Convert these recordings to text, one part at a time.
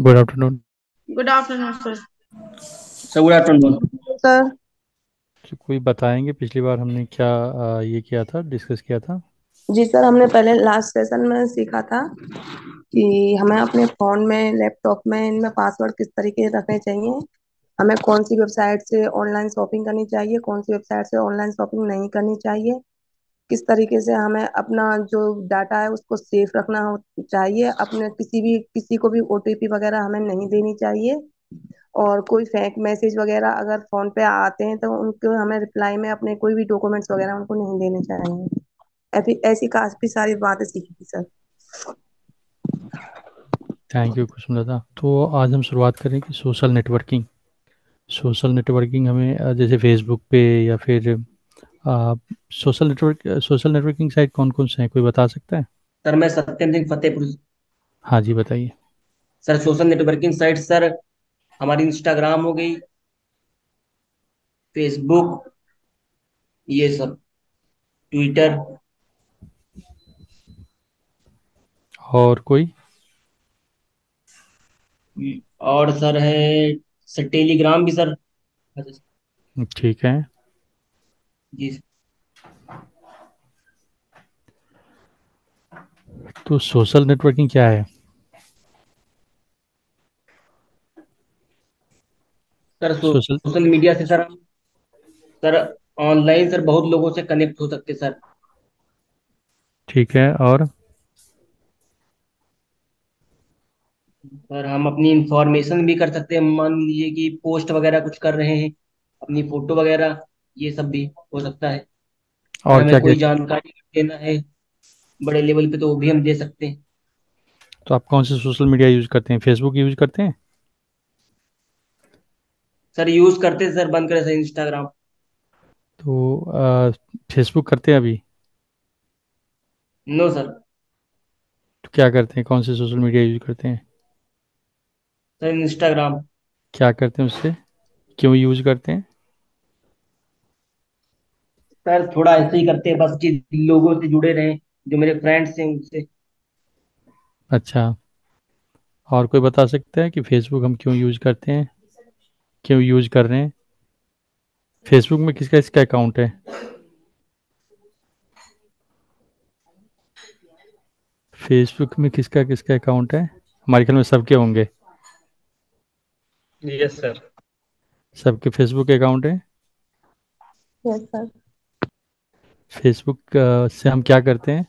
Good afternoon. Good afternoon sir. Sir good afternoon. Sir कोई बताएंगे पिछली बार हमने क्या ये किया था, डिस्कस किया था? जी सर, हमने पहले लास्ट सेशन में सीखा था कि हमें अपने फोन में, लैपटॉप में, इनमें पासवर्ड किस तरीके से रखने चाहिए। हमें कौन सी वेबसाइट से ऑनलाइन शॉपिंग करनी चाहिए, कौन सी वेबसाइट से ऑनलाइन शॉपिंग नहीं करनी चाहिए। किस तरीके से हमें अपना जो डाटा है उसको सेफ रखना चाहिए। अपने किसी को भी ओटीपी वगैरह हमें नहीं देनी चाहिए। और कोई फेक मैसेज वगैरह अगर फोन पे आते हैं तो उनको हमें रिप्लाई में अपने कोई भी डॉक्यूमेंट्स वगैरह उनको नहीं देने चाहिए। ऐसी ऐसी काफी सारी बातें सीखी थी सर। Thank you Kusumlata. तो आज हम शुरुआत करें कि सोशल नेटवर्किंग हमें जैसे फेसबुक पे या फिर सोशल नेटवर्किंग साइट कौन कौन से हैं, कोई बता सकता है? सर मैं सत्यम सिंह फतेहपुर। हाँ जी, बताइए। Sir social networking site sir हमारी इंस्टाग्राम हो गई, फेसबुक, ये सब, ट्विटर। और कोई? और सर है सर टेलीग्राम भी सर। ठीक है। जी तो सोशल नेटवर्किंग क्या है? सर सोशल सोशल मीडिया से सर हम सर ऑनलाइन सर बहुत लोगों से कनेक्ट हो सकते सर। ठीक है। और? सर हम अपनी इंफॉर्मेशन भी कर सकते हैं, मान लीजिए कि पोस्ट वगैरह कुछ कर रहे हैं, अपनी फोटो वगैरह, ये सब भी हो सकता है। और और हमें क्या क्या? कोई जानकारी देना है बड़े लेवल पे तो वो भी हम दे सकते हैं। तो आप कौन से सोशल मीडिया यूज करते हैं? फेसबुक यूज करते हैं? सर यूज करते हैं सर, बंद करें सर इंस्टाग्राम। तो फेसबुक करते हैं अभी? No sir. तो क्या करते हैं, कौन से सोशल मीडिया यूज करते हैं? Sir Instagram. क्या करते हैं उससे? क्यों यूज करते हैं? सर थोड़ा ऐसे ही करते हैं बस कि लोगों से जुड़े रहें, जो मेरे फ्रेंड्स हैं उनसे। अच्छा। और कोई बता सकता है कि फेसबुक हम क्यों यूज करते हैं, क्यों यूज कर रहे हैं? फेसबुक में किसका इसका अकाउंट है? फेसबुक में किसका किसका अकाउंट है? हमारे ख्याल में सबके होंगे। Yes sir. सबके फेसबुक अकाउंट है। Yes sir. फेसबुक से हम क्या करते हैं?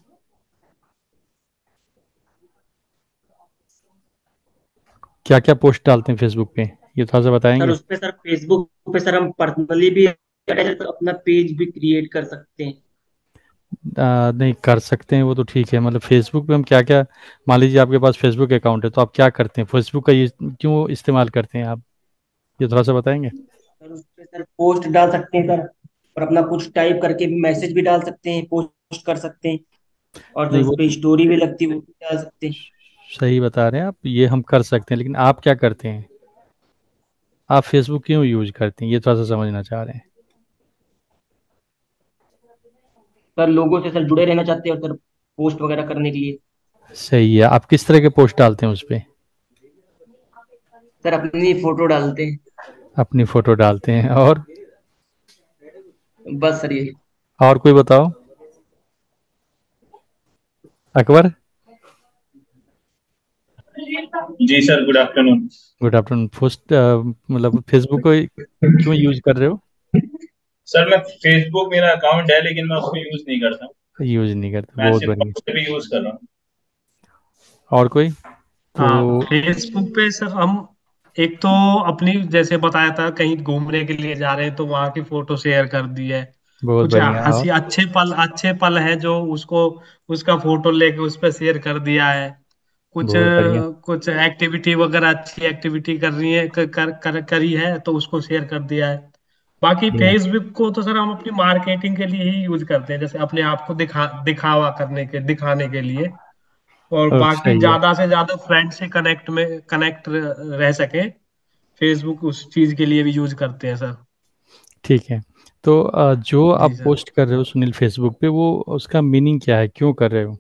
क्या क्या पोस्ट डालते हैं फेसबुक पे, ये थोड़ा सा सर बताएंगे? उस पे सर फेसबुक पे सर हम पर्सनली भी अपना पेज भी क्रिएट कर सकते हैं। नहीं कर सकते हैं वो तो ठीक है, मतलब फेसबुक पे हम क्या क्या, मान लीजिए आपके पास फेसबुक अकाउंट है तो आप क्या करते हैं, फेसबुक का ये क्यों इस्तेमाल करते हैं आप, ये थोड़ा सा बताएंगे? सर उस पे सर पोस्ट डाल सकते हैं सर, और अपना कुछ टाइप करके भी मैसेज भी डाल सकते हैं, पोस्ट कर सकते हैं। और नहीं सर उस वो पे तो स्टोरी भी लगती है वो भी डाल सकते हैं। सही बता रहे हैं आप, ये हम कर सकते हैं, लेकिन आप क्या करते हैं? आप फेसबुक क्यों यूज करते हैं, ये थोड़ा सा समझना चाह रहे हैं। सर लोगों से सर जुड़े रहना चाहते हैं, और सर पोस्ट वगैरह करने के लिए। सही है। आप किस तरह के पोस्ट डालते हैं उस पे? सर अपनी फोटो डालते हैं। अपनी फोटो डालते हैं। और? बस सर यही। और कोई बताओ। अकबर। जी sir, good afternoon. Good afternoon. Post मतलब फेसबुक को क्यों यूज कर रहे हो? सर मैं फेसबुक मेरा अकाउंट है लेकिन मैं उसको यूज नहीं करता हूँ। यूज नहीं करते, मैं बहुत सिर्फ बढ़िया। व्हाट्सएप ही यूज कर रहा हूँ। और कोई? हाँ, तो फेसबुक पे सर हम एक तो अपनी जैसे बताया था कहीं घूमने के लिए जा रहे हैं तो वहां की फोटो शेयर कर दी है। बहुत कुछ बढ़िया। और? हंसी अच्छे पल है जो उसको उसका फोटो लेके उस पर शेयर कर दिया है। कुछ बहुत बढ़िया। कुछ एक्टिविटी वगैरह अच्छी एक्टिविटी कर रही है करी है तो उसको शेयर कर दिया है। बाकी ये फेसबुक को तो सर हम अपनी मार्केटिंग के लिए ही यूज करते हैं, जैसे अपने आप को दिखावा दिखाने के लिए। और बाकी सही है। ज्यादा से ज्यादा फ्रेंड से कनेक्ट रह सके, फेसबुक उस चीज के लिए भी यूज करते हैं सर। ठीक है। तो जो जी आप सर। पोस्ट कर रहे हो सुनील फेसबुक पे, वो उसका मीनिंग क्या है, क्यों कर रहे हो?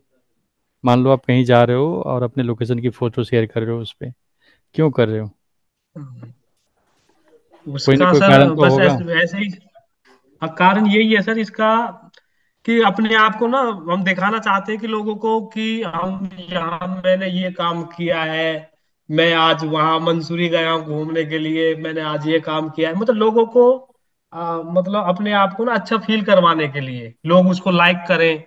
मान लो आप कहीं जा रहे हो और अपने लोकेशन की फ़ोटो शेयर कर रहे हो उस पे, क्यों कर रहे हो? कोई ना उसका कोई सर कारण तो बस होगा। ऐसे ऐसे ही। कारण यही है सर इसका कि अपने आप को ना हम दिखाना चाहते हैं कि लोगों को कि हम यहाँ मैंने ये काम किया है। मैं आज वहां मंसूरी गया हूँ घूमने के लिए, मैंने आज ये काम किया है, मतलब लोगों को मतलब अपने आप को ना अच्छा फील करवाने के लिए लोग उसको लाइक करें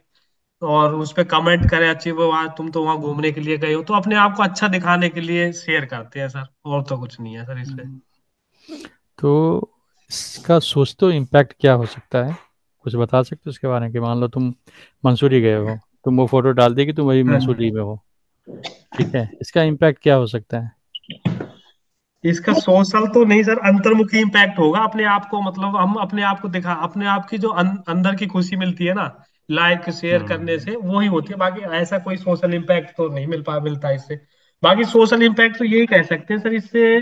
और उस पे कमेंट करें, अच्छी वो वहाँ तुम तो वहां घूमने के लिए गए हो, तो अपने आप को अच्छा दिखाने के लिए शेयर करते हैं सर, और तो कुछ नहीं है सर इसमें। हम्म। तो इसका सोचते हो इम्पैक्ट क्या हो सकता है? कुछ बता सकते हो उसके बारे में? कि मान लो तुम मंसूरी गए हो, तुम वो फोटो डाल दी कि तुम अभी हाँ मंसूरी जी। में हो, ठीक है, इसका इम्पैक्ट क्या हो सकता है? इसका सोशल तो नहीं सर, अंतर्मुखी इम्पैक्ट होगा अपने आप को, मतलब हम अपने आप को दिखा, अपने आप की जो अंदर की खुशी मिलती है ना लाइक शेयर करने हम्म। से, वो ही होती है। बाकी ऐसा कोई सोशल इम्पैक्ट तो नहीं मिलता इससे। बाकी सोशल इम्पैक्ट तो यही कह सकते हैं सर इससे,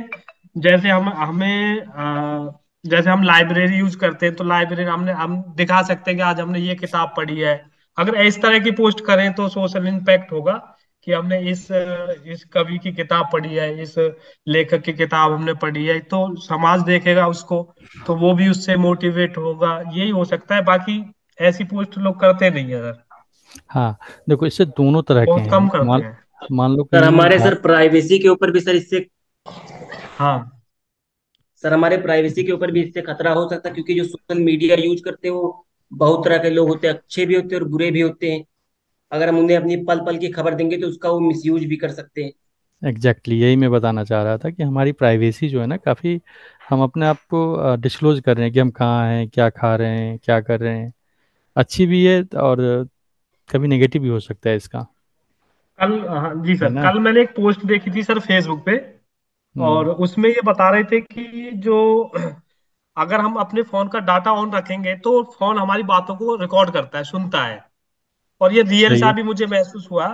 जैसे हम हमें जैसे हम लाइब्रेरी यूज करते हैं तो लाइब्रेरी हम दिखा सकते हैं कि आज हमने ये किताब पढ़ी है। अगर इस तरह की पोस्ट करें तो सोशल इम्पैक्ट होगा कि हमने इस कवि की किताब पढ़ी है, इस लेखक की किताब हमने पढ़ी है, तो समाज देखेगा उसको, तो वो भी उससे मोटिवेट होगा, यही हो सकता है। बाकी ऐसी पोस्ट लोग करते नहीं है सर, हाँ, देखो इससे दोनों तरह के बहुत हैं। कम करते मान हैं। मान लो सर कहीं हमारे सर प्राइवेसी के ऊपर भी सर इससे, हाँ सर हमारे प्राइवेसी के ऊपर भी इससे खतरा हो सकता है, क्योंकि जो सोशल मीडिया यूज करते हैं वो बहुत तरह के लोग होते हैं, अच्छे भी होते हैं और बुरे भी होते हैं। अगर हम उन्हें अपनी पल पल की खबर देंगे तो उसका वो मिसयूज भी कर सकते हैं। एग्जैक्टली यही मैं बताना चाह रहा था कि हमारी प्राइवेसी जो है ना, काफ़ी हम अपने आप को डिस्क्लोज कर रहे हैं कि हम कहाँ हैं, क्या खा रहे हैं, क्या कर रहे हैं। अच्छी भी है और कभी नेगेटिव भी हो सकता है इसका, कल, हाँ जी है सर, ना? कल मैंने एक पोस्ट देखी थी सर फेसबुक पे, हम्म। और उसमें ये बता रहे थे कि जो अगर हम अपने फोन का डाटा ऑन रखेंगे तो फोन हमारी बातों को रिकॉर्ड करता है, सुनता है। और ये रियल सही सा है। भी मुझे महसूस हुआ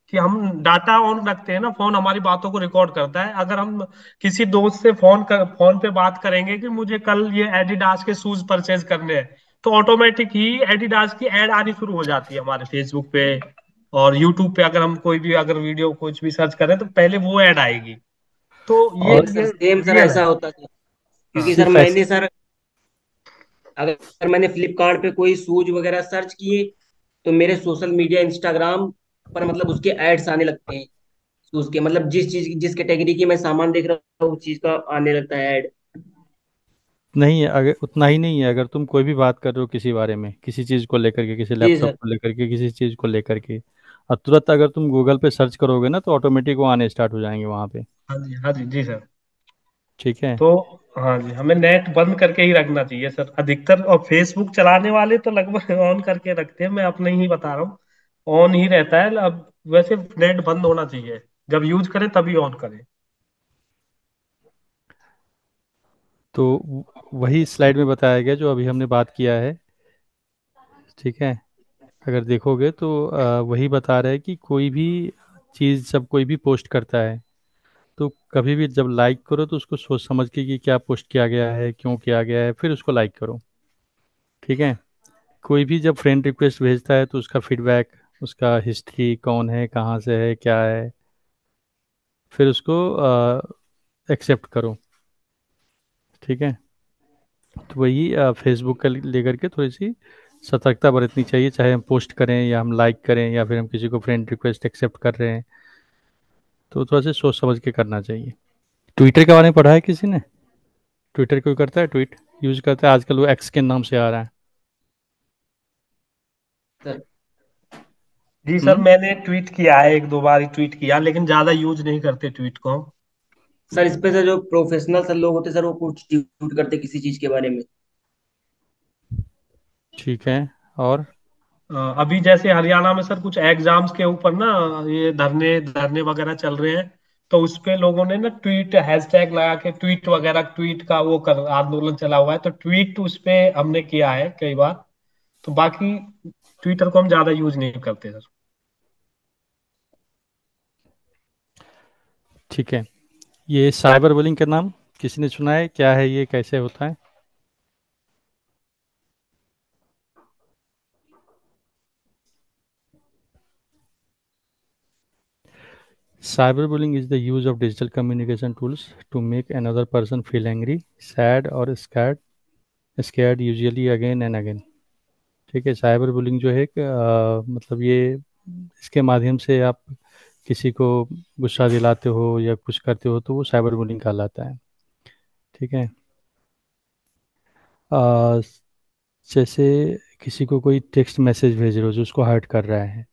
कि हम डाटा ऑन रखते हैं ना, फोन हमारी बातों को रिकॉर्ड करता है। अगर हम किसी दोस्त से फोन पे बात करेंगे कि मुझे कल ये एडिडास के शूज परचेज करने हैं, तो ऑटोमेटिक ही एडिडास की एड आनी शुरू हो जाती है हमारे फेसबुक पे और यूट्यूब पे। अगर हम कोई भी अगर वीडियो कुछ भी सर्च करें तो पहले वो ऐड आएगी। तो और सर ये सेम सर रियल है। ऐसा होता है, क्योंकि सर सिर्फ ऐसे। मैंने सर, अगर मैंने फ्लिपकार्ट पे कोई शूज वगैरह सर्च किए तो मेरे सोशल मीडिया इंस्टाग्राम पर मतलब उसके एड्स आने लगते हैं शूज के, मतलब जिस कैटेगरी की मैं सामान देख रहा हूँ उस चीज का आने लगता है ऐड। नहीं है, अगर उतना ही नहीं है, अगर तुम कोई भी बात कर रहे हो किसी बारे में, किसी चीज़ को लेकर के, किसी जी लैपटॉप सर। को लेकर के, किसी चीज़ को लेकर के, और तुरंत अगर तुम गूगल पे सर्च करोगे ना, तो ऑटोमेटिक वो आने स्टार्ट हो जाएंगे वहाँ पे। हाँ जी, हाँ जी, जी सर। ठीक है। तो हाँ जी, हमें नेट बंद करके ही रखना चाहिए सर अधिकतर, और फेसबुक चलाने वाले तो लगभग ऑन करके रखते हैं, मैं अपने ही बता रहा हूँ, ऑन ही रहता है। अब वैसे नेट बंद होना चाहिए, जब यूज करें तभी ऑन करें। तो वही स्लाइड में बताया गया जो अभी हमने बात किया है, ठीक है। अगर देखोगे तो वही बता रहा है कि कोई भी चीज़ जब कोई भी पोस्ट करता है, तो कभी भी जब लाइक करो तो उसको सोच समझ के कि क्या पोस्ट किया गया है, क्यों किया गया है, फिर उसको लाइक करो, ठीक है। कोई भी जब फ्रेंड रिक्वेस्ट भेजता है तो उसका फीडबैक, उसका हिस्ट्री, कौन है, कहाँ से है, क्या है, फिर उसको एक्सेप्ट करो, ठीक है। तो वही फेसबुक का लेकर के थोड़ी सी सतर्कता बरतनी चाहिए, चाहे हम पोस्ट करें या हम लाइक करें या फिर हम किसी को फ्रेंड रिक्वेस्ट एक्सेप्ट कर रहे हैं, तो थोड़ा सा सोच समझ के करना चाहिए। ट्विटर के बारे में पढ़ा है किसी ने? ट्विटर कोई करता है, ट्वीट यूज करता है आजकल, वो एक्स के नाम से आ रहा है। सर जी सर, हम्म। मैंने ट्वीट किया है, एक दो बार ही ट्वीट किया, लेकिन ज्यादा यूज नहीं करते ट्वीट को हम। सर इस पे सर जो प्रोफेशनल सर लोग होते हैं सर वो कुछ ट्वीट करते हैं किसी चीज के बारे में। ठीक है। और अभी जैसे हरियाणा में सर कुछ एग्जाम्स के ऊपर ना ये धरने धरने वगैरह चल रहे हैं, तो उस पे लोगों ने ना ट्वीट हैशटैग लगा के ट्वीट वगैरह, ट्वीट का वो कर आंदोलन चला हुआ है, तो ट्वीट उस पे हमने किया है कई बार। तो बाकी ट्विटर को हम ज्यादा यूज नहीं करते सर। ठीक है, ये साइबर बुलिंग का नाम किसी ने सुना है? क्या है ये, कैसे होता है? Cyberbullying is the use of digital communication tools to make another person feel angry, sad or scared usually again and again. ठीक है, साइबर बुलिंग जो है मतलब ये इसके माध्यम से आप किसी को गुस्सा दिलाते हो या कुछ करते हो तो वो साइबर बुलिंग कहलाता है। ठीक है। अ, जैसे किसी को कोई टेक्स्ट मैसेज भेज रहे हो जो उसको हर्ट कर रहा है,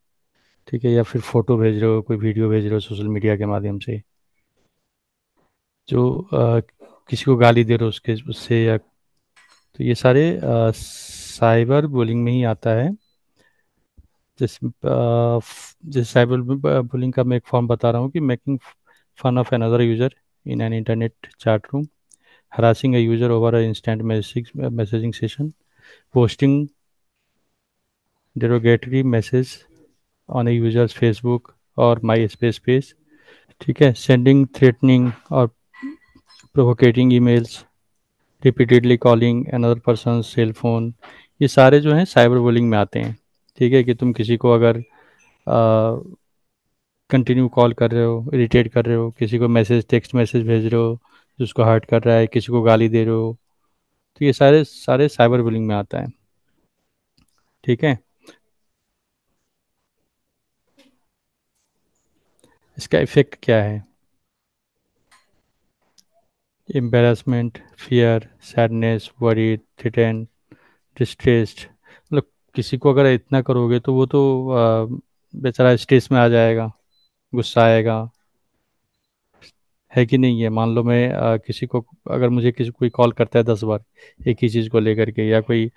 ठीक है, या फिर फोटो भेज रहे हो, कोई वीडियो भेज रहे हो सोशल मीडिया के माध्यम से, जो किसी को गाली दे रहे हो उसके उससे, या तो ये सारे साइबर बुलिंग में ही आता है। जैसे साइबर बुलिंग का मैं एक फॉर्म बता रहा हूँ कि making fun of another user in an internet chat room, harassing a user over an instant messaging session, posting derogatory message on a user's Facebook or MySpace page, ठीक है, sending threatening or provocating emails, repeatedly calling another person's cell phone, ये सारे जो हैं cyber bullying में आते हैं। ठीक है, कि तुम किसी को अगर कंटिन्यू कॉल कर रहे हो, इरिटेट कर रहे हो, किसी को मैसेज टेक्स्ट मैसेज भेज रहे हो जिसको हर्ट कर रहा है, किसी को गाली दे रहे हो, तो ये सारे सारे साइबर बुलिंग में आता है। ठीक है। इसका इफेक्ट क्या है? Embarrassment, fear, sadness, worry, threaten, distressed, मतलब किसी को अगर इतना करोगे तो वो तो बेचारा स्ट्रेस में आ जाएगा, गुस्सा आएगा, है कि नहीं है। मान लो मैं किसी को, अगर मुझे किसी कोई कॉल करता है 10 बार एक ही चीज़ को लेकर के, या कोई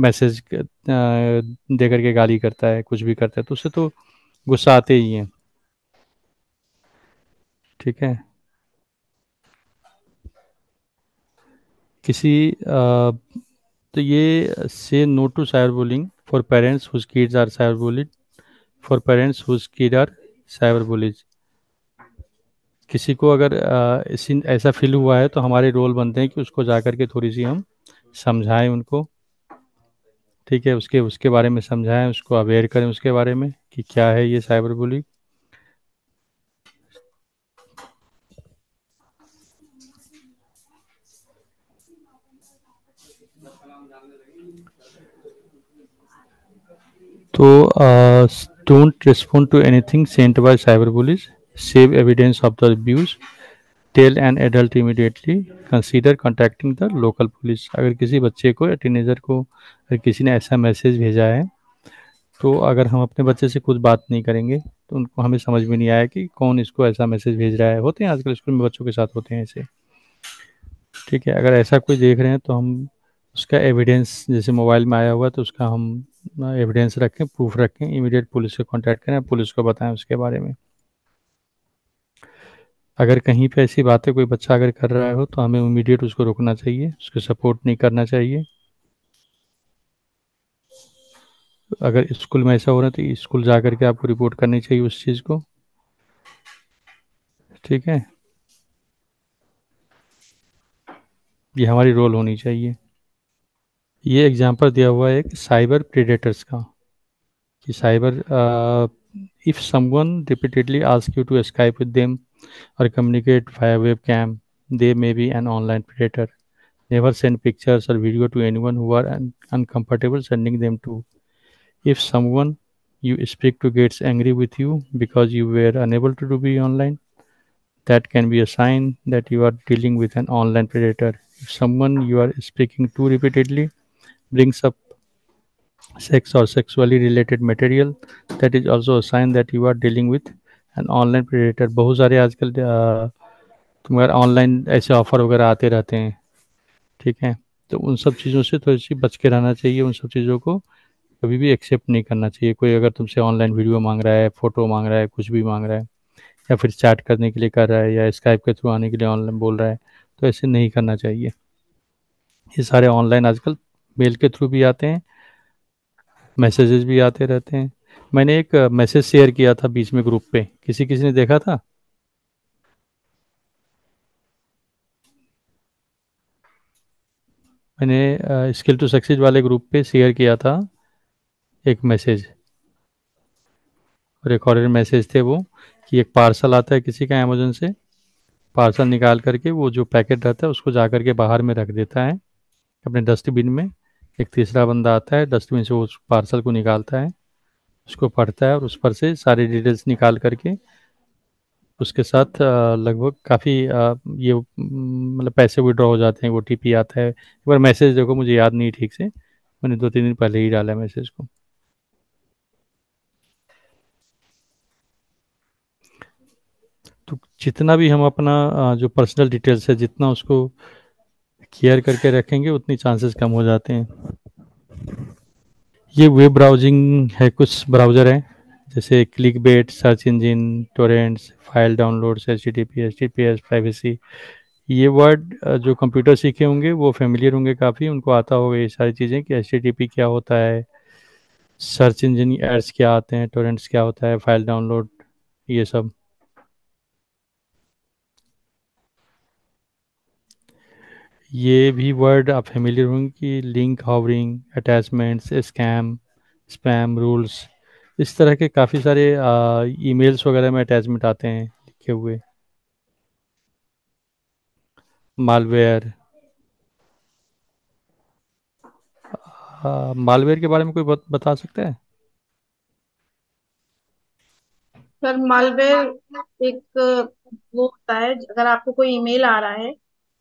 मैसेज दे करके गाली करता है, कुछ भी करता है, तो उससे तो गुस्सा आते ही है। ठीक है। किसी तो ये say no to cyber bullying for parents whose kids are cyber bullied, for parents whose kid are cyber bullies. किसी को अगर इसी ऐसा फील हुआ है तो हमारे रोल बनते हैं कि उसको जा कर के थोड़ी सी हम समझाएं उनको। ठीक है, उसके उसके बारे में समझाएं, उसको अवेयर करें उसके बारे में कि क्या है ये साइबर बुलिंग। तो don't respond to anything sent by cyber bullies, save evidence of the abuse, tell an adult immediately, consider contacting the local police. अगर किसी बच्चे को या टीनेजर को अगर किसी ने ऐसा मैसेज भेजा है, तो अगर हम अपने बच्चे से कुछ बात नहीं करेंगे तो उनको हमें समझ में नहीं आया कि कौन इसको ऐसा मैसेज भेज रहा है। होते हैं आजकल स्कूल में बच्चों के साथ होते हैं ऐसे। ठीक है, अगर ऐसा कोई देख रहे हैं तो हम उसका एविडेंस, जैसे मोबाइल में आया हुआ है तो उसका हम एविडेंस रखें, प्रूफ रखें, इमीडिएट पुलिस से कांटेक्ट करें, पुलिस को बताएं उसके बारे में। अगर कहीं पे ऐसी बातें कोई बच्चा अगर कर रहा हो तो हमें इमीडिएट उसको रोकना चाहिए, उसको सपोर्ट नहीं करना चाहिए। अगर स्कूल में ऐसा हो रहा है तो स्कूल जा करके आपको रिपोर्ट करनी चाहिए उस चीज़ को। ठीक है, ये हमारी रोल होनी चाहिए। ये एग्जांपल दिया हुआ है एक साइबर प्रेडेटर्स का, कि cyber if someone repeatedly ask you to Skype with them or communicate via webcam, they may be an online predator. Never send pictures or video to anyone who are uncomfortable sending them to. If someone you speak to gets angry with you because you were unable to be online, that can be a sign that you are dealing with an online predator. If someone you are speaking to repeatedly brings up sex or sexually related material, that is also a sign that you are dealing with an online predator. बहुत सारे आजकल तुम्हारे online ऐसे offer वगैरह आते रहते हैं। ठीक है, तो उन सब चीज़ों से थोड़ी सी बच के रहना चाहिए, उन सब चीज़ों को कभी भी एक्सेप्ट नहीं करना चाहिए। कोई अगर तुमसे ऑनलाइन वीडियो मांग रहा है, फोटो मांग रहा है, कुछ भी मांग रहा है, या फिर चैट करने के लिए कर रहा है, या स्काइप के थ्रू आने के लिए ऑनलाइन बोल रहा है, तो ऐसे नहीं करना चाहिए। ये सारे ऑनलाइन आजकल मेल के थ्रू भी आते हैं, मैसेजेस भी आते रहते हैं। मैंने एक मैसेज शेयर किया था बीच में ग्रुप पे, किसी किसी ने देखा था? मैंने स्किल टू सक्सीड वाले ग्रुप पे शेयर किया था एक मैसेज। रिकॉर्डेड मैसेज थे वो, कि एक पार्सल आता है किसी का अमेजोन से, पार्सल निकाल करके वो जो पैकेट रहता है उसको जा करके बाहर में रख देता है अपने डस्टबिन में। एक तीसरा बंदा आता है, डस्टबिन से उस पार्सल को निकालता है, उसको पढ़ता है और उस पर से सारी डिटेल्स निकाल करके उसके साथ लगभग काफ़ी ये मतलब पैसे विड्रॉ हो जाते हैं, ओटीपी आता है। एक बार मैसेज देखो, मुझे याद नहीं ठीक से, मैंने 2-3 दिन पहले ही डाला मैसेज को। तो जितना भी हम अपना जो पर्सनल डिटेल्स है जितना उसको केयर करके रखेंगे उतनी चांसेस कम हो जाते हैं। ये वेब ब्राउजिंग है, कुछ ब्राउज़र हैं जैसे clickbait, search engine, torrents, file downloads, H T T P S, privacy. ये वर्ड जो कंप्यूटर सीखे होंगे वो फेमिलियर होंगे काफ़ी, उनको आता होगा ये सारी चीज़ें कि एच टी टी पी क्या होता है, सर्च इंजन एड्स क्या आते हैं, टोरेंट्स क्या होता है, फाइल डाउनलोड, ये सब। ये भी वर्ड आप फेमिलियर होंगे कि link hovering, attachments, scam, spam rules, इस तरह के काफ़ी सारे ईमेल्स वगैरह में अटैचमेंट आते हैं लिखे हुए। मालवेयर, मालवेयर के बारे में कोई बता सकता है? सर मालवेयर एक वो होता है, अगर आपको कोई ईमेल आ रहा है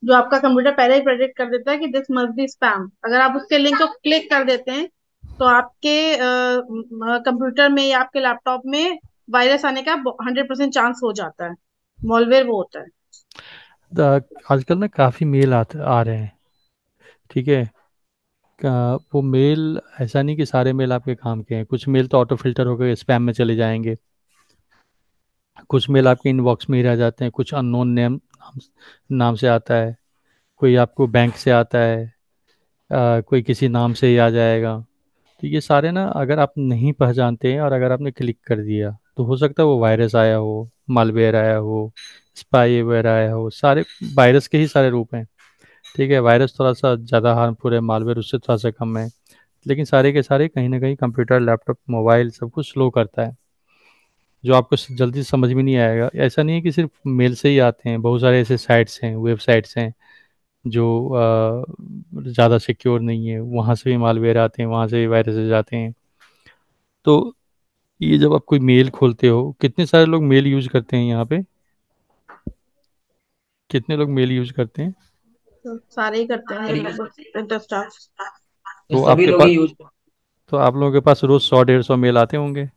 जो आपका कंप्यूटर पहले ही प्रेडिक्ट कर देता है कि दिस मस्ट बी स्पैम, अगर आप उसके लिंक को क्लिक कर देते हैं तो आपके कंप्यूटर में या आपके लैपटॉप में वायरस आने का 100% चांस हो जाता है। मॉलवेयर वो होता है। आजकल ना काफ़ी मेल आ रहे हैं, ठीक है। वो मेल ऐसा नहीं कि सारे मेल आपके काम के हैं, कुछ मेल तो ऑटो फिल्टर होकर स्पैम में चले जाएंगे, कुछ मेल आपके इनबॉक्स में ही रह जाते हैं, कुछ अननोन नाम से आता है, कोई आपको बैंक से आता है, कोई किसी नाम से ही आ जाएगा। तो ये सारे ना अगर आप नहीं पहचानते हैं और अगर आपने क्लिक कर दिया तो हो सकता है वो वायरस आया हो, मालवेयर आया हो, स्पाईवेयर आया हो, सारे वायरस के ही सारे रूप हैं। ठीक है, वायरस थोड़ा सा ज़्यादा हार्मफुल है, मालवेयर उससे थोड़ा सा कम है, लेकिन सारे के सारे कहीं ना कहीं कंप्यूटर, लैपटॉप, मोबाइल सब कुछ स्लो करता है, जो आपको जल्दी समझ में नहीं आएगा। ऐसा नहीं है कि सिर्फ मेल से ही आते हैं, बहुत सारे ऐसे साइट्स हैं, वेबसाइट्स हैं जो ज़्यादा सिक्योर नहीं है, वहाँ से भी मालवेयर आते हैं, वहाँ से भी वायरसेस आते हैं। तो ये जब आप कोई मेल खोलते हो, कितने सारे लोग मेल यूज करते हैं यहाँ पे, कितने लोग मेल यूज करते हैं? तो सारे ही करते हैं अरे, लगभग स्टाफ। तो तो सभी आपके लोग पास ही यूज करते तो आप लोगों के पास रोज 100-150 मेल आते होंगे।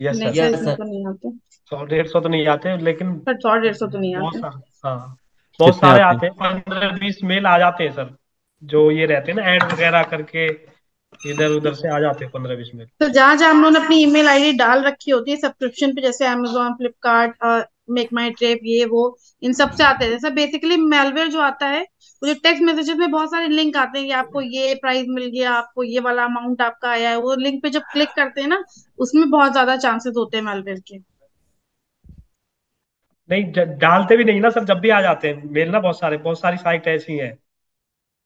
यस नहीं सर। सर, हैं। यस इतने सर। तो नहीं आते। 100-150 तो नहीं आते, लेकिन सर 100-150 तो नहीं बहुत आते। सारे, हाँ बहुत कितने सारे आते हैं? आते हैं, 15-20 मेल आ जाते हैं सर, जो ये रहते हैं ना ऐड वगैरह करके, इधर उधर से आ जाते हैं 15-20 मेल। तो जहां जहां हम लोगों ने अपनी ईमेल आईडी डाल रखी होती है सब्सक्रिप्शन पे, जैसे अमेजोन, फ्लिपकार्ट, मेक माई ट्रिप, ये वो, इन सब से आते हैं। जैसे बेसिकली मेलवेयर जो आता है, वो जो टेक्स्ट मैसेजेस में बहुत सारे लिंक आते हैं कि आपको ये प्राइस मिल गया, आपको ये वाला अमाउंट आपका आया है, वो लिंक पे जब क्लिक करते हैं ना, उसमें बहुत ज्यादा चांसेस होते हैं मेलवेयर के। नहीं, डालते भी नहीं ना सर, जब भी आ जाते हैं मेल ना, बहुत सारी साइट ऐसी हैं।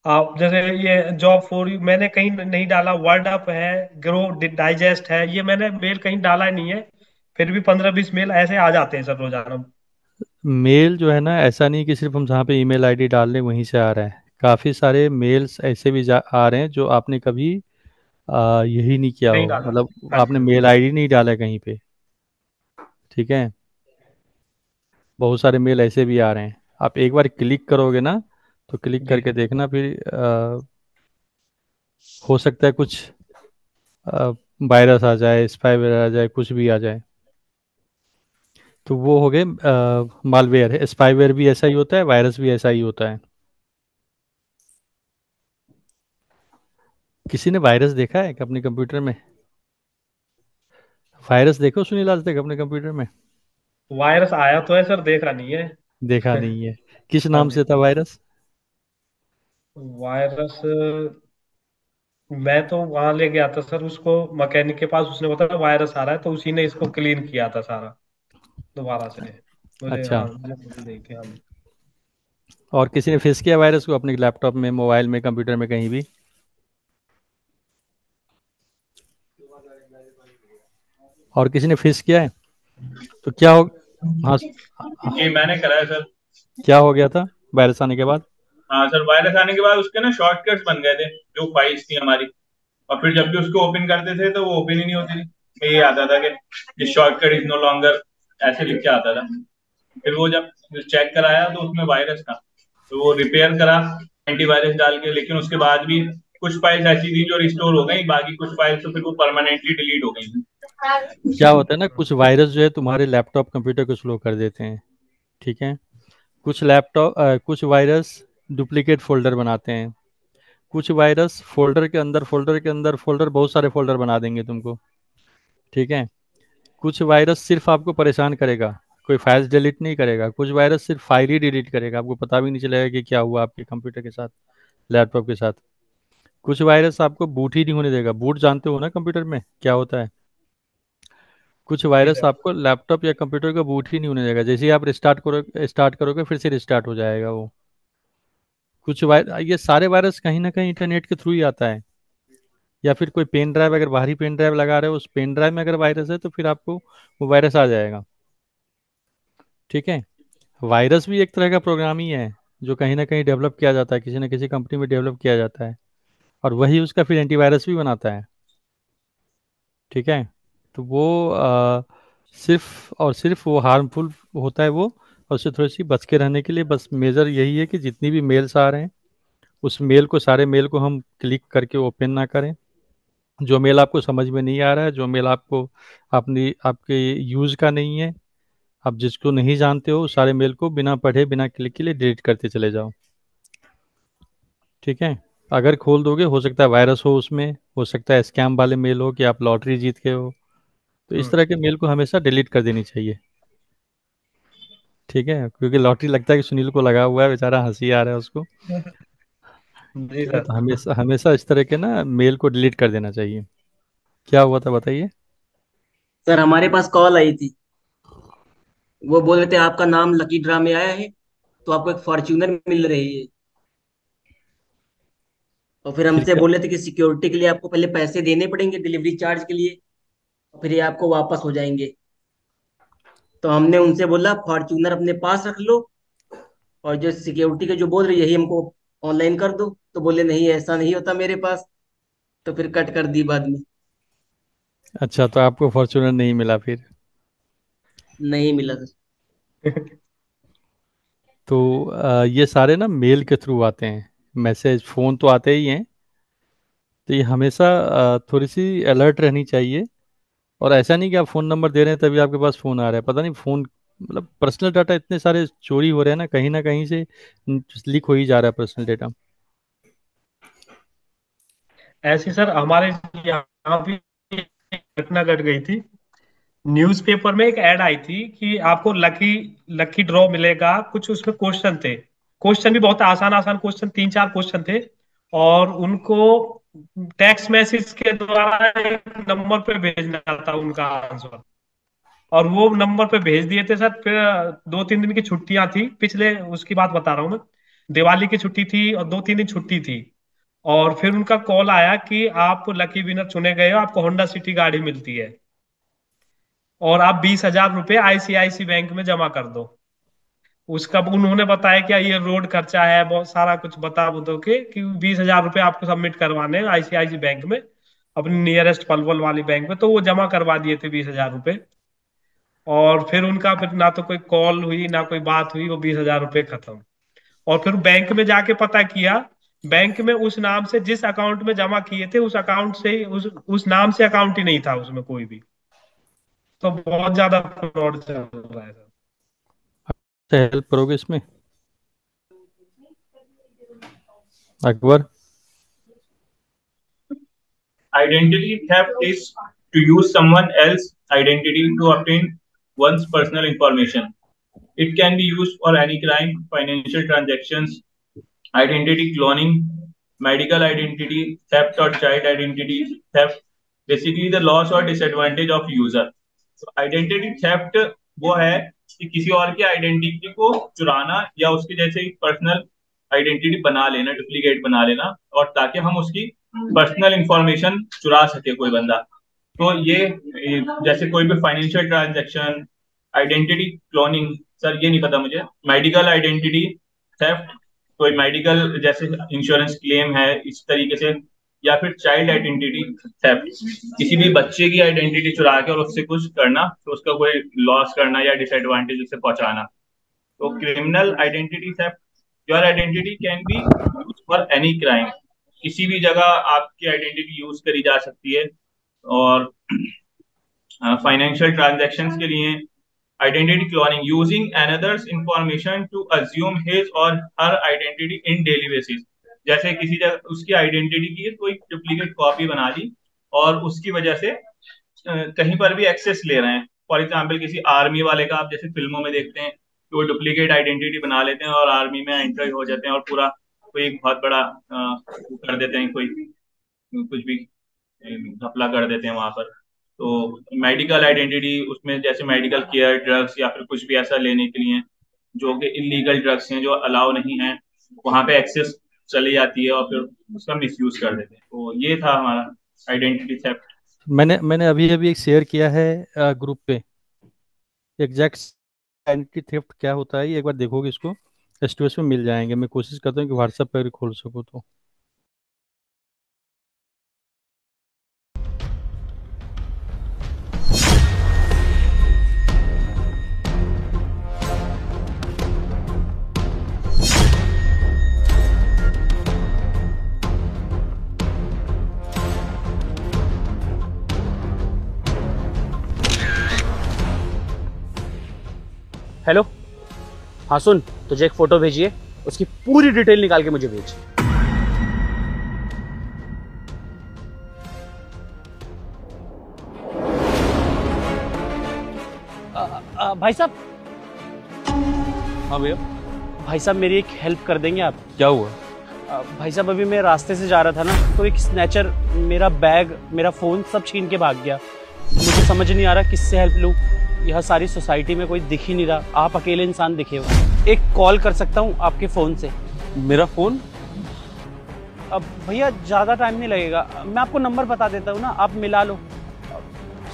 आप जैसे ये जॉब फॉर यू मैंने कहीं नहीं डाला, वर्ड अप है, ग्रो डाइजेस्ट है, ये मैंने मेल कहीं डाला ही नहीं है, फिर भी 15-20 मेल ऐसे आ जाते हैं सर रोजाना। मेल जो है ना, ऐसा नहीं कि सिर्फ हम जहाँ पे ईमेल आईडी डाल लें वहीं से आ रहा है, काफ़ी सारे मेल्स ऐसे भी आ रहे हैं जो आपने कभी यही नहीं किया नहीं हो, डाला। मतलब हाँ आपने जी। मेल आईडी नहीं डाला है कहीं पे। ठीक है, बहुत सारे मेल ऐसे भी आ रहे हैं, आप एक बार क्लिक करोगे ना, तो क्लिक जी करके सर। देखना, फिर हो सकता है कुछ वायरस आ जाए, स्पाईवेयर आ जाए, कुछ भी आ जाए। तो वो हो गए मालवेयर है, स्पाईवेयर भी ऐसा ही होता है, वायरस भी ऐसा ही होता है। किसी ने वायरस देखा है अपने कंप्यूटर में? वायरस देखो सुनील आज तक अपने कंप्यूटर में? वायरस आया तो है सर, देखा नहीं है। देखा नहीं है? किस हाँ नाम जी। से था वायरस? वायरस, मैं तो वहां ले गया था सर उसको मैकेनिक के पास, उसने बताया वायरस आ रहा है, तो उसी ने इसको क्लीन किया था सारा दोबारा से। मुझे, अच्छा, हाँ मुझे देख के, हाँ। और किसी ने फेस किया वायरस को अपने लैपटॉप में, मोबाइल में, कंप्यूटर में, कहीं भी? और किसी ने फेस किया है? तो क्या हो, हाँ, ये मैंने कराया सर। क्या हो गया था वायरस आने के बाद? हाँ सर, वायरस आने के बाद उसके ना शॉर्टकट्स बन गए थे जो फाइल्स थी हमारी, और फिर जब भी उसको ओपन करते थे तो वो ओपन ही नहीं होती थी। ये आता था कि this shortcut is no longer, ऐसे लिख के आता था। फिर वो जब चेक कराया तो उसमें वायरस था, तो वो रिपेयर करा एंटीवायरस डाल के, लेकिन उसके बाद भी कुछ फाइल्स ऐसी थी जो रिस्टोर हो गई, बाकी कुछ फाइल्स तो फिर वो परमानेंटली डिलीट हो गई। क्या होता है ना, कुछ वायरस जो है तुम्हारे लैपटॉप कंप्यूटर को स्लो कर देते हैं, ठीक है। कुछ वायरस डुप्लीकेट फोल्डर बनाते हैं। कुछ वायरस फोल्डर बहुत सारे फोल्डर बना देंगे तुमको, ठीक है। कुछ वायरस सिर्फ आपको परेशान करेगा, कोई फाइल्स डिलीट नहीं करेगा। कुछ वायरस सिर्फ फाइल ही डिलीट करेगा, आपको पता भी नहीं चलेगा कि क्या हुआ आपके कंप्यूटर के साथ, लैपटॉप के साथ। कुछ वायरस आपको बूट ही नहीं होने देगा। बूट जानते हो ना कंप्यूटर में क्या होता है? कुछ जी वायरस सर। आपको लैपटॉप या कंप्यूटर का बूट ही नहीं होने देगा, जैसे ही आप स्टार्ट करोगे फिर से रिस्टार्ट हो जाएगा वो। ये सारे वायरस कहीं ना कहीं इंटरनेट के थ्रू ही आता है। या फिर कोई पेन ड्राइव, अगर बाहरी पेन ड्राइव लगा रहे हो, उस पेन ड्राइव में अगर वायरस है तो फिर आपको वो वायरस आ जाएगा, ठीक है। वायरस भी एक तरह का प्रोग्राम ही है, जो कहीं ना कहीं डेवलप किया जाता है, किसी न किसी कंपनी में डेवलप किया जाता है, और वही उसका फिर एंटीवायरस भी बनाता है, ठीक है। तो वो सिर्फ और सिर्फ वो हार्मफुल होता है वो। और उससे थोड़ी सी बच के रहने के लिए बस मेजर यही है कि जितनी भी मेल्स आ रहे हैं, उस सारे मेल को हम क्लिक करके ओपन ना करें। जो मेल आपको समझ में नहीं आ रहा है, जो मेल आपको अपनी आपके यूज़ का नहीं है, आप जिसको नहीं जानते हो, उस सारे मेल को बिना पढ़े बिना क्लिक के लिए डिलीट करते चले जाओ, ठीक है। अगर खोल दोगे, हो सकता है वायरस हो उसमें, हो सकता है स्कैम वाले मेल हो कि आप लॉटरी जीत गए हो। तो इस हम्म। तरह के मेल को हमेशा डिलीट कर देनी चाहिए, ठीक है, क्योंकि लॉटरी लगता है कि सुनील को लगा हुआ है, बेचारा हंसी आ रहा है उसको। जी ठीक है, सर। तो हमेशा हमेशा इस तरह के ना मेल को डिलीट कर देना चाहिए। क्या हुआ था बताइए? सर हमारे पास कॉल आई थी, वो बोल रहे थे आपका नाम लकी ड्रा में आया है, तो आपको एक फॉर्च्यूनर मिल रही है। और फिर फिर हमसे क्या? बोले थे कि सिक्योरिटी के लिए आपको पहले पैसे देने पड़ेंगे, डिलीवरी चार्ज के लिए, और फिर ये आपको वापस हो जाएंगे। तो हमने उनसे बोला फॉर्च्यूनर अपने पास रख लो, और जो सिक्योरिटी के जो बोल रहे यही हमको ऑनलाइन कर दो। तो बोले नहीं, ऐसा नहीं होता मेरे पास। तो फिर कट कर दी बाद में। अच्छा, तो आपको फॉर्चूनर नहीं मिला फिर? नहीं मिला सर। तो ये सारे ना मेल के थ्रू आते हैं, मैसेज फ़ोन तो आते ही हैं। तो ये हमेशा थोड़ी सी अलर्ट रहनी चाहिए। और ऐसा नहीं कि आप फ़ोन नंबर दे रहे हैं तभी आपके पास फ़ोन आ रहा है, पता नहीं फ़ोन, मतलब पर्सनल डाटा इतने सारे चोरी हो रहे हैं ना कहीं से लीक हो ही जा रहा है पर्सनल डेटा। ऐसी सर हमारे यहाँ भी एक घटना घट गई थी। न्यूज़पेपर में एक ऐड आई थी कि आपको लकी लकी ड्रॉ मिलेगा, कुछ उसमें क्वेश्चन थे। क्वेश्चन भी बहुत आसान आसान क्वेश्चन, तीन चार क्वेश्चन थे। और उनको टेक्स्ट मैसेज के द्वारा एक नंबर पे भेजना था उनका आंसर। और वो नंबर पे भेज दिए थे सर। फिर 2-3 दिन की छुट्टियां थी, पिछले उसकी बात बता रहा हूँ मैं। दिवाली की छुट्टी थी और 2-3 दिन छुट्टी थी। और फिर उनका कॉल आया कि आप लकी विनर चुने गए हो, आपको होंडा सिटी गाड़ी मिलती है, और आप 20,000 रुपये आईसीआईसी बैंक में जमा कर दो। उसका उन्होंने बताया क्या ये रोड खर्चा है, बहुत सारा कुछ बता बता के कि 20,000 रुपये आपको सबमिट करवाने हैं आईसीआईसी बैंक में, अपनी नियरेस्ट पलवल वाली बैंक में। तो वो जमा करवा दिए थे 20,000 रुपये। और फिर उनका फिर ना तो कोई कॉल हुई ना कोई बात हुई, वो 20,000 रुपये खत्म। और फिर बैंक में जाके पता किया, बैंक में उस नाम से जिस अकाउंट में जमा किए थे उस अकाउंट से ही उस नाम से अकाउंट ही नहीं था उसमें कोई भी। तो बहुत ज्यादा फ्रॉड चल रहा है सर। हेल्प करोगे इसमें Akbar? Identity theft is to use someone else's identity to obtain one's personal information. It can be used for any crime, financial transactions, identity cloning, medical identity theft, or child identity theft. Basically, the loss or disadvantage of user. So, identity theft वो है कि किसी और की identity को चुराना या उसके जैसे ही पर्सनल आइडेंटिटी बना लेना, डुप्लीकेट बना लेना, और ताकि हम उसकी पर्सनल इंफॉर्मेशन चुरा सके कोई बंदा। तो ये जैसे कोई भी financial transaction, identity cloning, sir ये नहीं पता मुझे, मेडिकल आइडेंटिटी थेफ्ट, कोई मेडिकल जैसे इंश्योरेंस क्लेम है इस तरीके से, या फिर चाइल्ड आइडेंटिटी थेफ्ट, किसी भी बच्चे की आइडेंटिटी चुरा के और उससे कुछ करना, तो उसका कोई लॉस करना या डिसएडवांटेज उसे पहुंचाना। तो criminal identity theft, your identity can be use for any crime, किसी भी जगह आपकी आइडेंटिटी यूज करी जा सकती है। और फाइनेंशियल ट्रांजैक्शंस के लिए identity cloning, using another's information to assume his or her identity in daily basis, जैसे किसी जगह उसकी आइडेंटिटी की कोई डुप्लीकेट कॉपी बना ली और उसकी वजह से कहीं पर भी एक्सेस ले रहे हैं। फॉर एग्जाम्पल किसी आर्मी वाले का आप जैसे फिल्मों में देखते हैं कि वो डुप्लीकेट आइडेंटिटी बना लेते हैं और आर्मी में एंटर हो जाते हैं और पूरा कोई एक बहुत बड़ा वो कर देते हैं, कोई कुछ भी घपला कर देते हैं वहां पर। तो मेडिकल आइडेंटिटी, उसमें जैसे मेडिकल केयर ड्रग्स या फिर कुछ भी ऐसा लेने के लिए जो कि इलीगल ड्रग्स हैं जो अलाउ नहीं है, वहां पे एक्सेस चली जाती है और फिर उसका मिसयूज कर देते हैं। तो ये था हमारा आइडेंटिटी थेफ्ट। मैंने अभी अभी एक शेयर किया है ग्रुप पे, एग्जैक्ट आइडेंटिटी थेफ्ट क्या होता है, ये एक बार देखोगे इसको, एस2एस में मिल जाएंगे। मैं कोशिश करता हूँ कि व्हाट्सएप पर खोल सकूँ तो। हेलो, हाँ सुन, तुझे एक फोटो भेजिए, उसकी पूरी डिटेल निकाल के मुझे भेज। भाई साहब। हाँ भैया। भाई साहब मेरी एक हेल्प कर देंगे आप? क्या हुआ? भाई साहब अभी मैं रास्ते से जा रहा था ना, तो एक स्नैचर मेरा बैग, मेरा फ़ोन सब छीन के भाग गया। मुझे समझ नहीं आ रहा किससे हेल्प लूँ। यह सारी सोसाइटी में कोई दिख ही नहीं रहा, आप अकेले इंसान दिखे हो। एक कॉल कर सकता हूँ आपके फ़ोन से? मेरा फ़ोन? अब भैया ज़्यादा टाइम नहीं लगेगा, मैं आपको नंबर बता देता हूँ ना, आप मिला लो।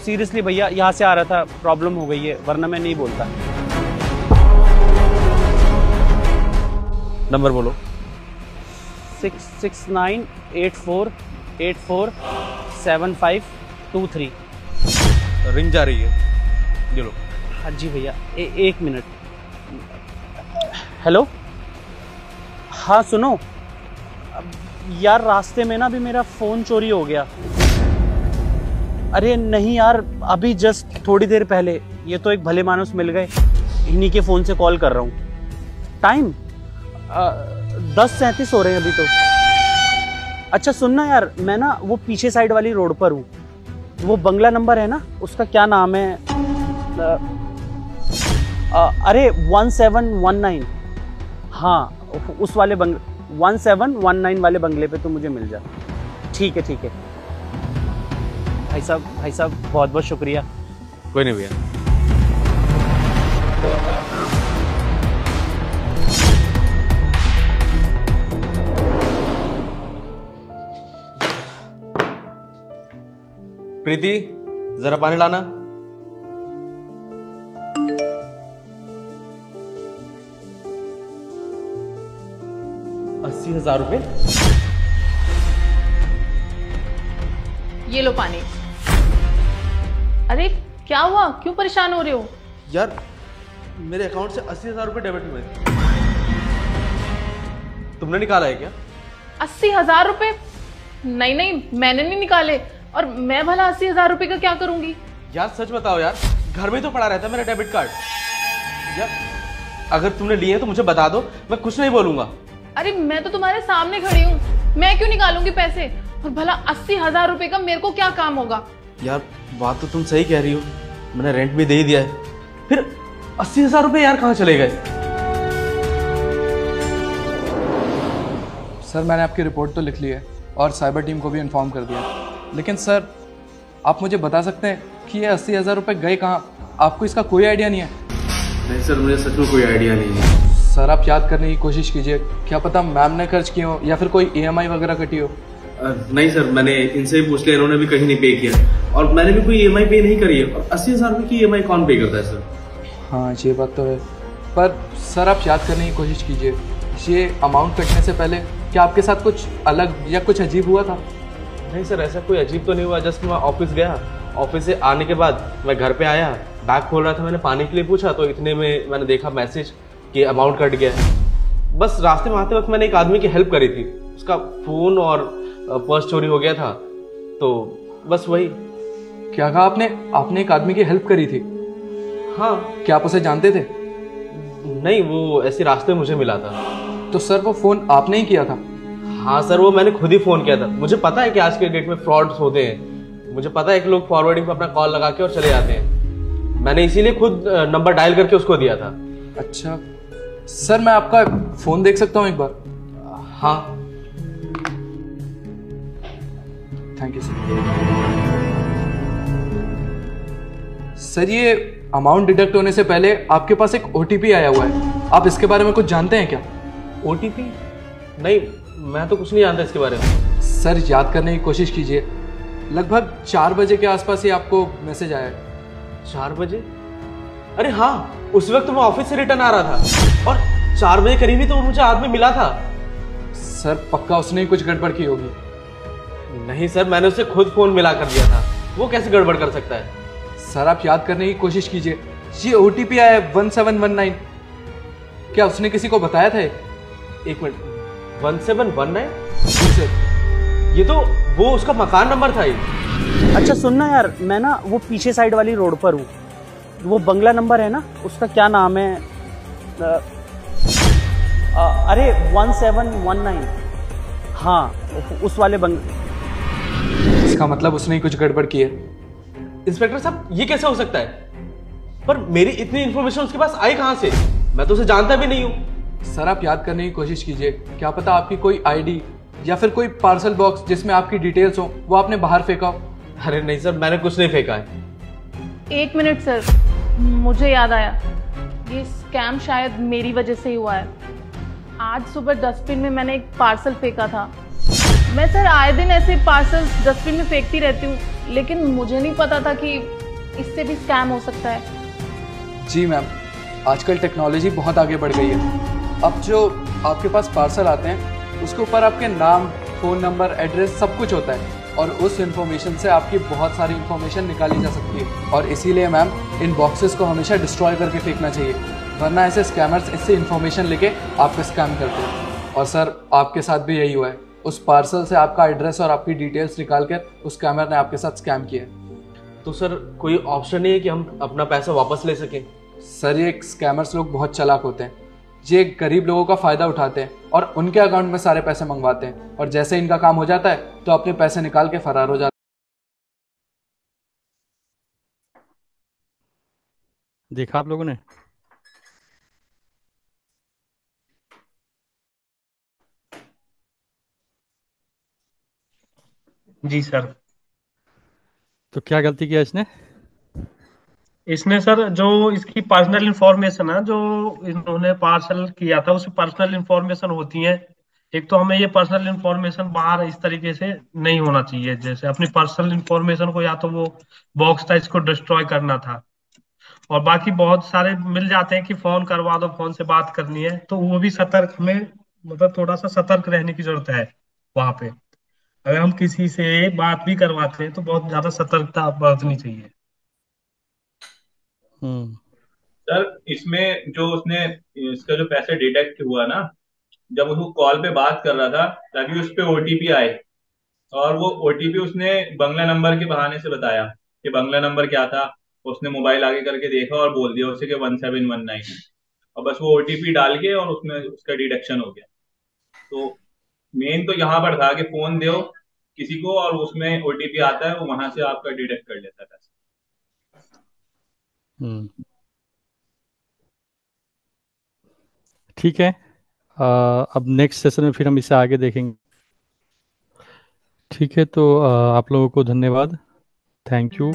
सीरियसली भैया, यहाँ से आ रहा था, प्रॉब्लम हो गई है, वरना मैं नहीं बोलता। नंबर बोलो। 66984847523। रिंग जा रही है, ये लो। हाँ जी भैया, एक मिनट। हेलो, हाँ सुनो यार, रास्ते में ना अभी मेरा फ़ोन चोरी हो गया। अरे नहीं यार, अभी जस्ट थोड़ी देर पहले। ये तो एक भले मानुस मिल गए, इन्हीं के फ़ोन से कॉल कर रहा हूँ। टाइम 10:37 हो रहे हैं अभी तो। अच्छा सुनना यार, मैं ना वो पीछे साइड वाली रोड पर हूँ, वो बंगला नंबर है ना, उसका क्या नाम है? अरे 1719, हाँ उस वाले 1719 वाले बंगले पे तो मुझे मिल जा। ठीक है ठीक है भाई साहब बहुत बहुत शुक्रिया। कोई नहीं भैया। प्रीति, जरा पानी लाना। 80,000 रुपए? ये लो पानी। अरे क्या हुआ, क्यों परेशान हो रहे हो? यार मेरे अकाउंट से 80,000 रुपए डेबिट हुए। तुमने निकाला है क्या? 80,000 रुपए? नहीं नहीं, मैंने नहीं निकाले। और मैं भला 80,000 रुपए का क्या करूंगी? यार सच बताओ यार, घर में तो पड़ा रहता है मेरा डेबिट कार्ड। यार अगर तुमने लिए तो मुझे बता दो, मैं कुछ नहीं बोलूंगा। अरे मैं तो तुम्हारे सामने खड़ी हूँ, मैं क्यों निकालूंगी पैसे? और भला 80,000 रुपए का मेरे को क्या काम होगा? यार बात तो तुम सही कह रही हो, मैंने रेंट भी दे ही दिया है, फिर 80,000 रुपए यार कहाँ चले गए? सर मैंने आपकी रिपोर्ट तो लिख ली है और साइबर टीम को भी इन्फॉर्म कर दिया, लेकिन सर आप मुझे बता सकते हैं कि ये 80,000 रुपये गए कहाँ? आपको इसका कोई आइडिया नहीं है? नहीं सर, मुझे सच में कोई आइडिया नहीं है। सर आप याद करने की कोशिश कीजिए, क्या पता मैम ने खर्च किए हो या फिर कोई EMI वगैरह कटी हो। नहीं सर, मैंने इनसे भी पूछ लिया, इन्होंने भी कहीं नहीं पे किया, और मैंने भी कोई ईएमआई पे नहीं करी है। और 80,000 रुपये की ईएमआई कौन पे करता है सर? हाँ ये बात तो है, पर सर आप याद करने की कोशिश कीजिए, ये अमाउंट कटने से पहले क्या आपके साथ कुछ अलग या कुछ अजीब हुआ था? नहीं सर, ऐसा कोई अजीब तो नहीं हुआ। जस्ट मैं ऑफिस गया, ऑफिस से आने के बाद मैं घर पे आया, बैग खोल रहा था, मैंने पानी के लिए पूछा, तो इतने में मैंने देखा मैसेज कि अमाउंट कट गया है। बस रास्ते में आते वक्त मैंने एक आदमी की हेल्प करी थी, उसका फ़ोन और पर्स चोरी हो गया था, तो बस वही। क्या कहा आपने? आपने एक आदमी की हेल्प करी थी? हाँ। क्या आप उसे जानते थे? नहीं, वो ऐसे रास्ते में मुझे मिला था। तो सर वो फ़ोन आपने ही किया था? हाँ सर, वो मैंने खुद ही फ़ोन किया था। मुझे पता है कि आज के डेट में फ्रॉड्स होते हैं, मुझे पता है कि लोग फॉरवर्डिंग पर अपना कॉल लगा के और चले जाते हैं, मैंने इसीलिए खुद नंबर डायल करके उसको दिया था। अच्छा सर, मैं आपका फ़ोन देख सकता हूँ एक बार? हाँ। Thank you sir. ये अमाउंट डिडक्ट होने से पहले आपके पास एक ओटीपी आया हुआ है, आप इसके बारे में कुछ जानते हैं क्या? ओटीपी? नहीं, मैं तो कुछ नहीं जानता इसके बारे में। सर याद करने की कोशिश कीजिए, लगभग 4 बजे के आसपास ही आपको मैसेज आया है। 4 बजे? अरे हाँ, उस वक्त तो मैं ऑफिस से रिटर्न आ रहा था, और 4 बजे करीब ही तो मुझे आदमी मिला था। सर पक्का उसने ही कुछ गड़बड़ की होगी। नहीं सर, मैंने उसे खुद फोन मिला कर दिया था, वो कैसे गड़बड़ कर सकता है? सर आप याद करने की कोशिश कीजिए, ये ओटीपी आया है 1719, क्या उसने किसी को बताया था? एक मिनट, 1719? जी सर। ये तो वो उसका मकान नंबर था ये। अच्छा सुनना यार, मैं ना वो पीछे साइड वाली रोड पर हूँ, वो बंगला नंबर है ना, उसका क्या नाम है? अरे 1719, हाँ उस वाले इसका मतलब उसने ही कुछ गड़बड़ की है। इंस्पेक्टर साहब, ये कैसे हो सकता है? पर मेरी इतनी इन्फॉर्मेशन उसके पास आई कहां से? मैं तो उसे जानता भी नहीं हूं। सर आप याद करने की कोशिश कीजिए, क्या पता आपकी कोई आईडी या फिर कोई पार्सल बॉक्स जिसमें आपकी डिटेल्स हो वो आपने बाहर फेंका हो। अरे नहीं सर, मैंने कुछ नहीं फेंका है। 1 मिनट सर, मुझे याद आया, ये स्कैम शायद मेरी वजह से ही हुआ है। आज सुबह डस्टबिन में मैंने एक पार्सल फेंका था। मैं सर आए दिन ऐसे पार्सल डस्टबिन में फेंकती रहती हूँ, लेकिन मुझे नहीं पता था कि इससे भी स्कैम हो सकता है। जी मैम, आजकल टेक्नोलॉजी बहुत आगे बढ़ गई है। अब जो आपके पास पार्सल आते हैं उसके ऊपर आपके नाम, फ़ोन नंबर, एड्रेस सब कुछ होता है, और उस इन्फॉर्मेशन से आपकी बहुत सारी इन्फॉर्मेशन निकाली जा सकती है। और इसीलिए मैम इन बॉक्सेस को हमेशा डिस्ट्रॉय करके फेंकना चाहिए, वरना ऐसे स्कैमर्स इससे इन्फॉर्मेशन लेके आपका स्कैम करते हैं। और सर आपके साथ भी यही हुआ है, उस पार्सल से आपका एड्रेस और आपकी डिटेल्स निकाल कर उस स्कैमर ने आपके साथ स्कैम किया है। तो सर कोई ऑप्शन नहीं है कि हम अपना पैसा वापस ले सकें? सर ये स्कैमर्स लोग बहुत चालाक होते हैं, ये गरीब लोगों का फ़ायदा उठाते हैं और उनके अकाउंट में सारे पैसे मंगवाते हैं, और जैसे इनका काम हो जाता है तो अपने पैसे निकाल के फरार हो जाते हैं। देखा आप लोगों ने? जी सर। तो क्या गलती किया इसने? इसने सर जो इसकी पर्सनल इंफॉर्मेशन है, जो इन्होंने पार्सल किया था उसमें पर्सनल इंफॉर्मेशन होती है। एक तो हमें ये पर्सनल इंफॉर्मेशन बाहर इस तरीके से नहीं होना चाहिए, जैसे अपनी पर्सनल इंफॉर्मेशन को या तो वो बॉक्स था इसको डिस्ट्रॉय करना था, और बाकी बहुत सारे मिल जाते हैं कि फोन करवा दो, फोन से बात करनी है, तो वो भी सतर्क, हमें मतलब थोड़ा सा सतर्क रहने की जरूरत है वहां पे। अगर हम किसी से बात भी करवाते हैं तो बहुत ज्यादा सतर्कता बरतनी चाहिए। सर इसमें जो उसने इसका जो पैसे डिडक्ट हुआ ना, जब उसको कॉल पे बात कर रहा था तभी उस पे ओटीपी आए, और वो ओटीपी उसने बंगला नंबर के बहाने से बताया कि बंगला नंबर क्या था। उसने मोबाइल आगे करके देखा और बोल दिया उसे कि 1719, और बस वो ओटीपी डाल के और उसमें उसका डिडक्शन हो गया। तो मेन तो यहाँ पर था कि फोन दो किसी को और उसमें ओटीपी आता है, वो वहां से आपका डिडक्ट कर लेता है पैसा। ठीक है, अब नेक्स्ट सेशन में फिर हम इसे आगे देखेंगे। ठीक है, तो आप लोगों को धन्यवाद, थैंक यू।